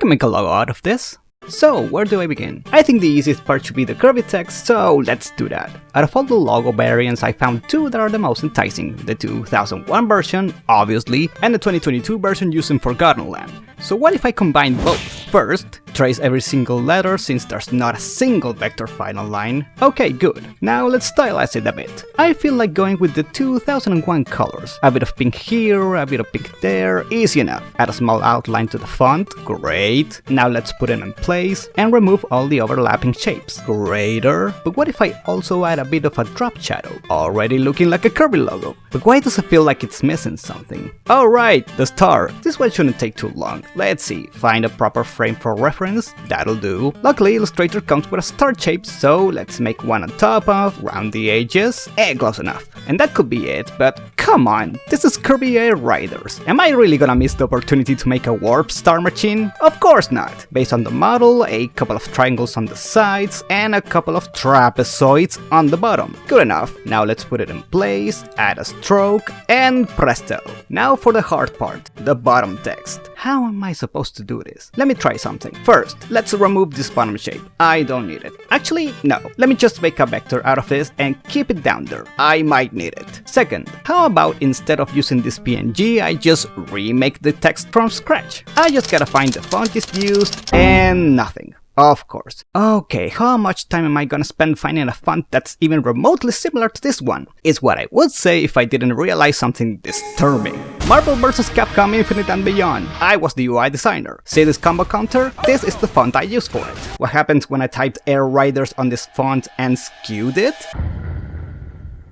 can make a logo out of this. So, where do I begin? I think the easiest part should be the Kirby text, so let's do that. Out of all the logo variants, I found two that are the most enticing. The 2001 version, obviously, and the 2022 version used in Forgotten Land. So what if I combine both? First, trace every single letter since there's not a single vector final line. Okay, good. Now let's stylize it a bit. I feel like going with the 2001 colors. A bit of pink here, a bit of pink there, easy enough. Add a small outline to the font, great. Now let's put it in place and remove all the overlapping shapes. Greater. But what if I also add a bit of a drop shadow? Already looking like a Kirby logo. But why does it feel like it's missing something? Alright, the star. This one shouldn't take too long. Let's see, find a proper frame for reference, that'll do. Luckily, Illustrator comes with a star shape, so let's make one on top of, round the edges, close enough. And that could be it, but come on, this is Kirby Air Riders. Am I really gonna miss the opportunity to make a warp star machine? Of course not. Based on the model, a couple of triangles on the sides, and a couple of trapezoids on the bottom. Good enough. Now let's put it in place, add a stroke, and presto. Now for the hard part, the bottom text. How am I supposed to do this? Let me try something. First, let's remove this bottom shape. I don't need it. Actually, no. Let me just make a vector out of this and keep it down there. I might need it. Second, how about instead of using this PNG, I just remake the text from scratch? I just gotta find the font is used and nothing. Of course. Okay, how much time am I gonna spend finding a font that's even remotely similar to this one? Is what I would say if I didn't realize something disturbing. Marvel vs. Capcom Infinite and Beyond. I was the UI designer. See this combo counter? This is the font I used for it. What happens when I typed Air Riders on this font and skewed it?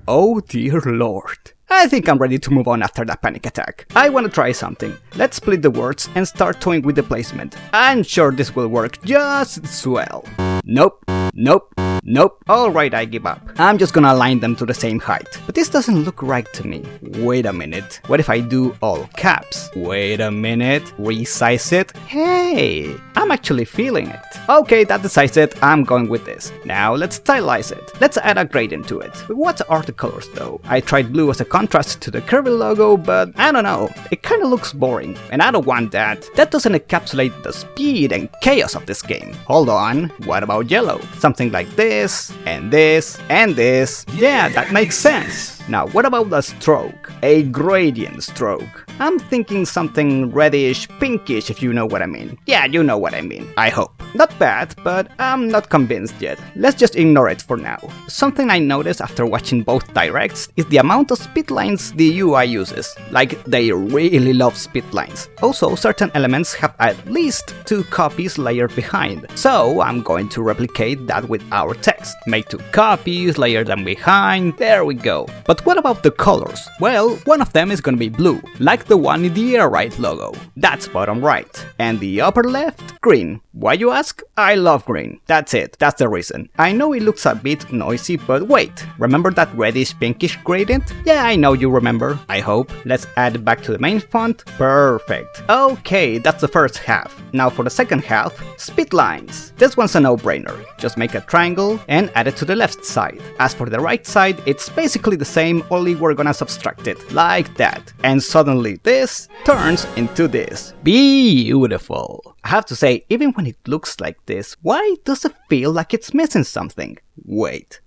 Oh dear lord. I think I'm ready to move on after that panic attack. I wanna try something. Let's split the words and start toying with the placement. I'm sure this will work just swell. Nope, nope, nope. Alright, I give up. I'm just gonna align them to the same height. But this doesn't look right to me. Wait a minute. What if I do all caps? Wait a minute. Resize it. Hey, I'm actually feeling it. Okay, that decides it. I'm going with this. Now let's stylize it. Let's add a gradient to it. What are the colors though? I tried blue as a contrast to the Kirby logo, but I don't know. It kinda looks boring, and I don't want that. That doesn't encapsulate the speed and chaos of this game. Hold on, what about yellow? Something like this, and this, and this. Yeah, that makes sense. Now, what about the stroke? A gradient stroke. I'm thinking something reddish, pinkish, if you know what I mean. Yeah, you know what I mean, I hope. Not bad, but I'm not convinced yet. Let's just ignore it for now. Something I noticed after watching both directs is the amount of split lines the UI uses. Like, they really love split lines. Also, certain elements have at least 2 copies layered behind. So, I'm going to replicate that with our text. Make 2 copies, layer them behind, there we go. But what about the colors? Well, one of them is gonna be blue, like the one in the Air Ride logo. That's bottom right. And the upper left, green. Why you ask? I love green. That's it, that's the reason. I know it looks a bit noisy, but wait, remember that reddish pinkish gradient? Yeah, I know you remember, I hope. Let's add it back to the main font. Perfect. Okay, that's the first half. Now for the second half, split lines. This one's a no-brainer. Just make a triangle and add it to the left side. As for the right side, it's basically the same, only we're gonna subtract it, like that. And suddenly this turns into this. Beautiful. I have to say, even when it looks like this, why does it feel like it's missing something? Wait.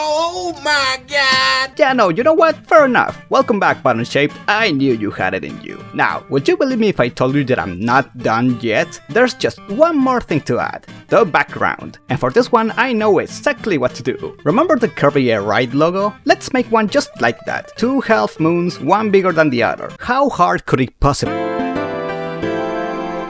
Oh my god! Yeah, no, you know what? Fair enough. Welcome back, Button Shaped. I knew you had it in you. Now, would you believe me if I told you that I'm not done yet? There's just one more thing to add. The background. And for this one, I know exactly what to do. Remember the Kirby Air Ride logo? Let's make one just like that. 2 half moons, one bigger than the other. How hard could it possibly?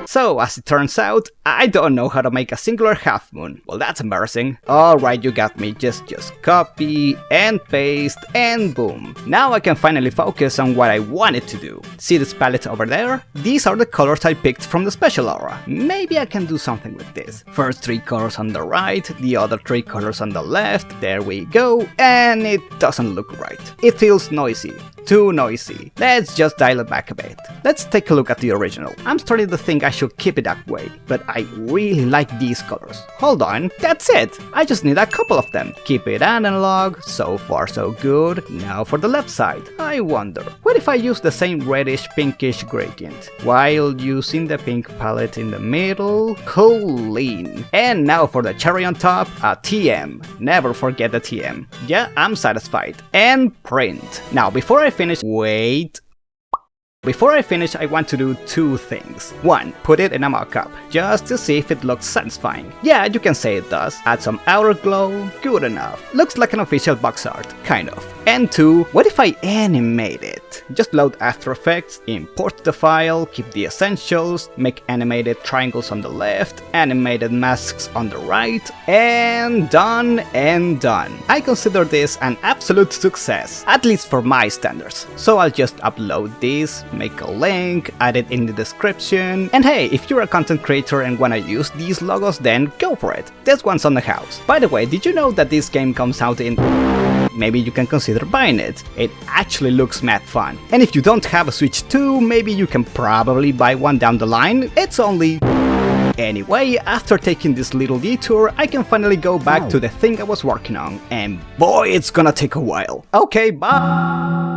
So, as it turns out, I don't know how to make a singular half moon. Well, that's embarrassing. Alright, you got me. Just copy and paste and boom. Now I can finally focus on what I wanted to do. See this palette over there? These are the colors I picked from the special aura. Maybe I can do something with this. First 3 colors on the right, the other 3 colors on the left. There we go. And it doesn't look right. It feels noisy. too noisy. Let's just dial it back a bit. Let's take a look at the original. I'm starting to think I should keep it that way, but I really like these colors. Hold on, that's it! I just need a couple of them. Keep it analog, so far so good. Now for the left side. I wonder, what if I use the same reddish pinkish gradient, while using the pink palette in the middle? Clean! And now for the cherry on top, a TM. Never forget the TM. Yeah, I'm satisfied. And print. Now before I finish, wait. Before I finish, I want to do two things. One, put it in a mock-up, just to see if it looks satisfying. Yeah, you can say it does. Add some outer glow, good enough. Looks like an official box art, kind of. And two, what if I animate it? Just load After Effects, import the file, keep the essentials, make animated triangles on the left, animated masks on the right, and done and done. I consider this an absolute success, at least for my standards. So I'll just upload this, make a link, add it in the description, and hey, if you're a content creator and wanna use these logos, then go for it. This one's on the house. By the way, did you know that this game comes out in... Maybe you can consider buying it. It actually looks mad fun. And if you don't have a Switch 2, maybe you can probably buy one down the line. It's only... Anyway, after taking this little detour, I can finally go back to the thing I was working on. And boy, it's gonna take a while. Okay, bye!